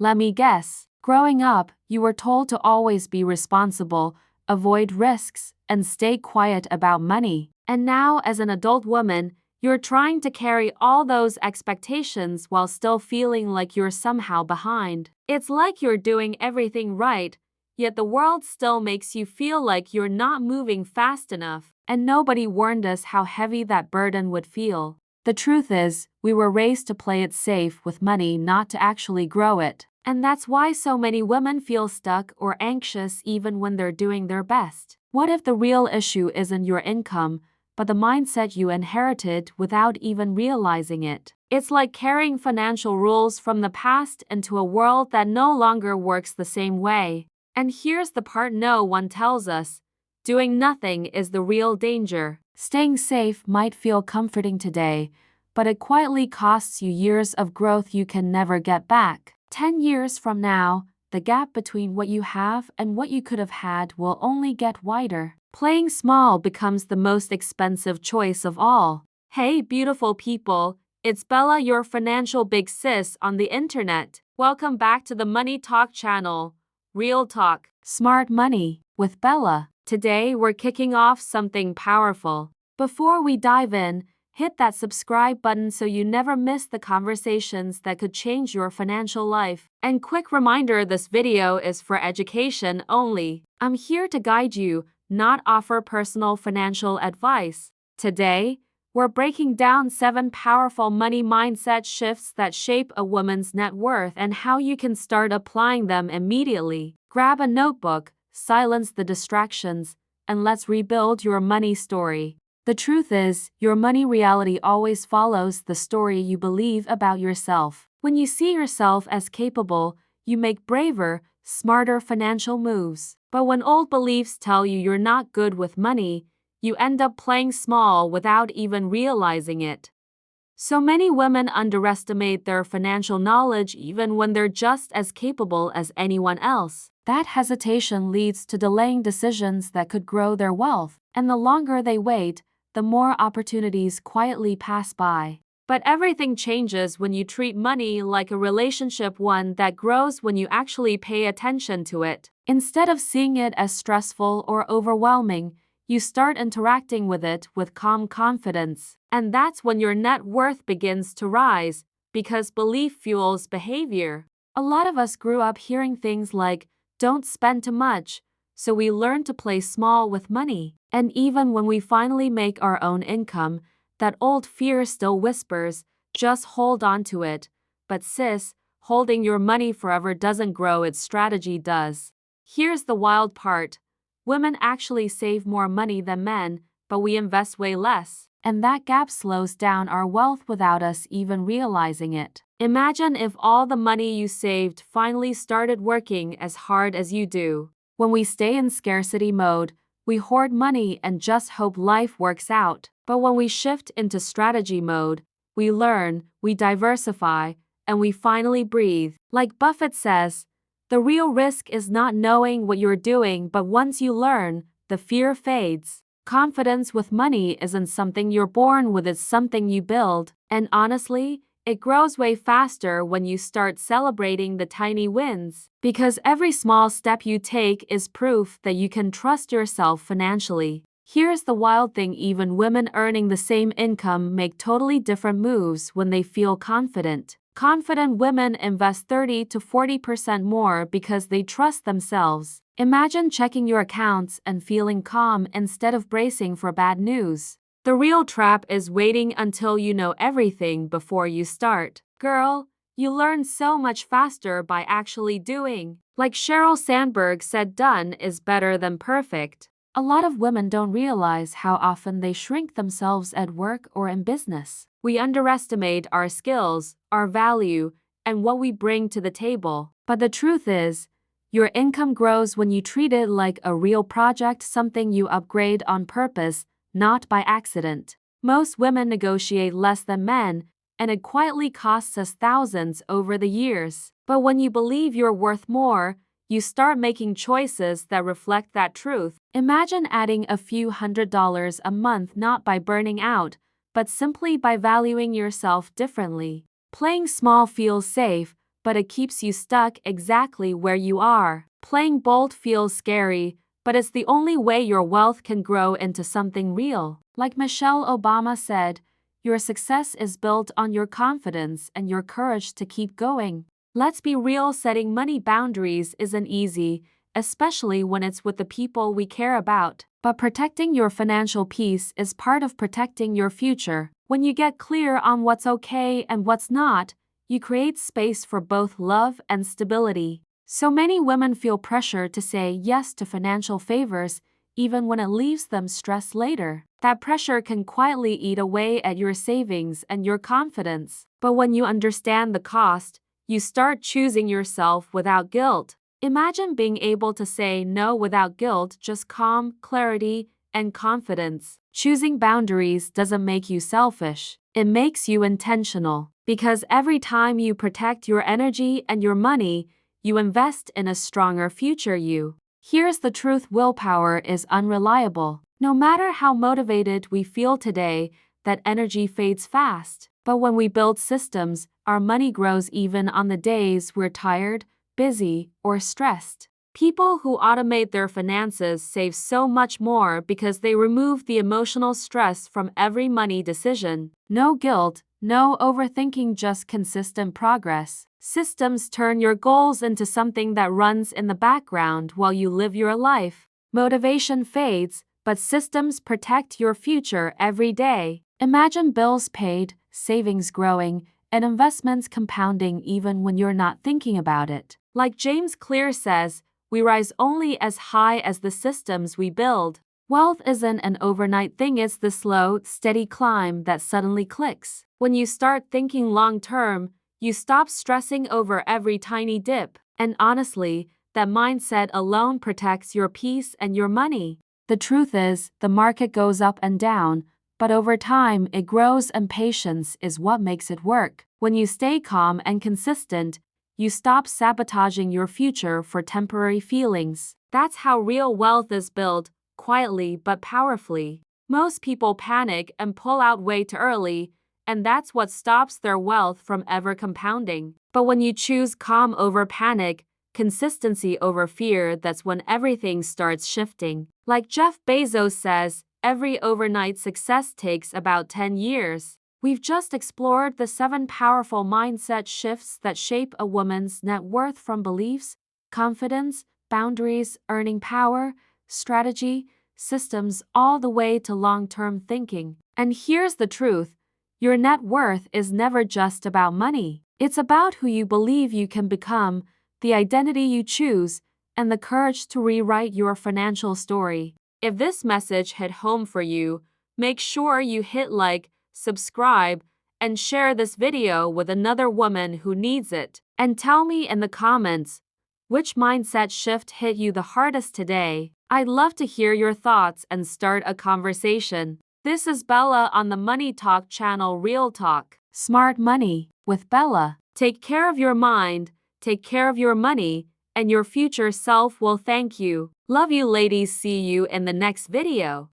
Let me guess. Growing up, you were told to always be responsible, avoid risks, and stay quiet about money. And now, as an adult woman, you're trying to carry all those expectations while still feeling like you're somehow behind. It's like you're doing everything right, yet the world still makes you feel like you're not moving fast enough. And nobody warned us how heavy that burden would feel. The truth is, we were raised to play it safe with money, not to actually grow it. And that's why so many women feel stuck or anxious even when they're doing their best. What if the real issue isn't your income, but the mindset you inherited without even realizing it? It's like carrying financial rules from the past into a world that no longer works the same way. And here's the part no one tells us. Doing nothing is the real danger. Staying safe might feel comforting today, but it quietly costs you years of growth you can never get back. 10 years from now, the gap between what you have and what you could have had will only get wider. Playing small becomes the most expensive choice of all. Hey, beautiful people, it's Bella, your financial big sis on the internet. Welcome back to the Money Talk channel. Real talk, smart money, with Bella. Today, we're kicking off something powerful. Before we dive in, hit that subscribe button so you never miss the conversations that could change your financial life. And quick reminder, this video is for education only. I'm here to guide you, not offer personal financial advice. Today, we're breaking down 7 powerful money mindset shifts that shape a woman's net worth and how you can start applying them immediately. Grab a notebook, silence the distractions, and let's rebuild your money story. The truth is, your money reality always follows the story you believe about yourself. When you see yourself as capable, you make braver, smarter financial moves. But when old beliefs tell you you're not good with money, you end up playing small without even realizing it. So many women underestimate their financial knowledge even when they're just as capable as anyone else. That hesitation leads to delaying decisions that could grow their wealth, and the longer they wait, the more opportunities quietly pass by. But everything changes when you treat money like a relationship, one that grows when you actually pay attention to it. Instead of seeing it as stressful or overwhelming, you start interacting with it with calm confidence. And that's when your net worth begins to rise, because belief fuels behavior. A lot of us grew up hearing things like, "Don't spend too much," so we learn to play small with money. And even when we finally make our own income, that old fear still whispers, "Just hold on to it." But sis, holding your money forever doesn't grow, its strategy does. Here's the wild part. Women actually save more money than men, but we invest way less. And that gap slows down our wealth without us even realizing it. Imagine if all the money you saved finally started working as hard as you do. When we stay in scarcity mode, we hoard money and just hope life works out. But when we shift into strategy mode, we learn, we diversify, and we finally breathe. Like Buffett says, the real risk is not knowing what you're doing, but once you learn, the fear fades. Confidence with money isn't something you're born with, it's something you build. And honestly, it grows way faster when you start celebrating the tiny wins. Because every small step you take is proof that you can trust yourself financially. Here's the wild thing, even women earning the same income make totally different moves when they feel confident. Confident women invest 30 to 40% more because they trust themselves. Imagine checking your accounts and feeling calm instead of bracing for bad news. The real trap is waiting until you know everything before you start. Girl, you learn so much faster by actually doing. Like Sheryl Sandberg said, done is better than perfect. A lot of women don't realize how often they shrink themselves at work or in business. We underestimate our skills, our value, and what we bring to the table. But the truth is, your income grows when you treat it like a real project, something you upgrade on purpose, not by accident. Most women negotiate less than men, and it quietly costs us thousands over the years. But when you believe you're worth more, you start making choices that reflect that truth. Imagine adding a few $100s a month, not by burning out, but simply by valuing yourself differently. Playing small feels safe, but it keeps you stuck exactly where you are. Playing bold feels scary, but it's the only way your wealth can grow into something real. Like Michelle Obama said, your success is built on your confidence and your courage to keep going. Let's be real, setting money boundaries isn't easy, especially when it's with the people we care about. But protecting your financial peace is part of protecting your future. When you get clear on what's okay and what's not, you create space for both love and stability. So many women feel pressure to say yes to financial favors, even when it leaves them stressed later. That pressure can quietly eat away at your savings and your confidence. But when you understand the cost, you start choosing yourself without guilt. Imagine being able to say no without guilt, just calm, clarity, and confidence. Choosing boundaries doesn't make you selfish. It makes you intentional. Because every time you protect your energy and your money, you invest in a stronger future you. Here's the truth: willpower is unreliable. No matter how motivated we feel today, that energy fades fast. But when we build systems, our money grows even on the days we're tired, busy, or stressed. People who automate their finances save so much more because they remove the emotional stress from every money decision. No guilt, no overthinking, just consistent progress. Systems turn your goals into something that runs in the background while you live your life. Motivation fades, but systems protect your future every day. Imagine bills paid, savings growing, and investments compounding even when you're not thinking about it. Like James Clear says, we rise only as high as the systems we build. Wealth isn't an overnight thing, it's the slow, steady climb that suddenly clicks. When you start thinking long-term, you stop stressing over every tiny dip. And honestly, that mindset alone protects your peace and your money. The truth is, the market goes up and down, but over time it grows, and patience is what makes it work. When you stay calm and consistent, you stop sabotaging your future for temporary feelings. That's how real wealth is built, quietly but powerfully. Most people panic and pull out way too early, and that's what stops their wealth from ever compounding. But when you choose calm over panic, consistency over fear, that's when everything starts shifting. Like Jeff Bezos says, every overnight success takes about 10 years. We've just explored the 7 powerful mindset shifts that shape a woman's net worth, from beliefs, confidence, boundaries, earning power, strategy, systems, all the way to long-term thinking. And here's the truth: your net worth is never just about money. It's about who you believe you can become, the identity you choose, and the courage to rewrite your financial story. If this message hit home for you, make sure you hit like, subscribe, and share this video with another woman who needs it. And tell me in the comments, which mindset shift hit you the hardest today? I'd love to hear your thoughts and start a conversation. This is Bella on the Money Talk channel. Real Talk, Smart Money with Bella. Take care of your mind, take care of your money, and your future self will thank you. Love you ladies, see you in the next video.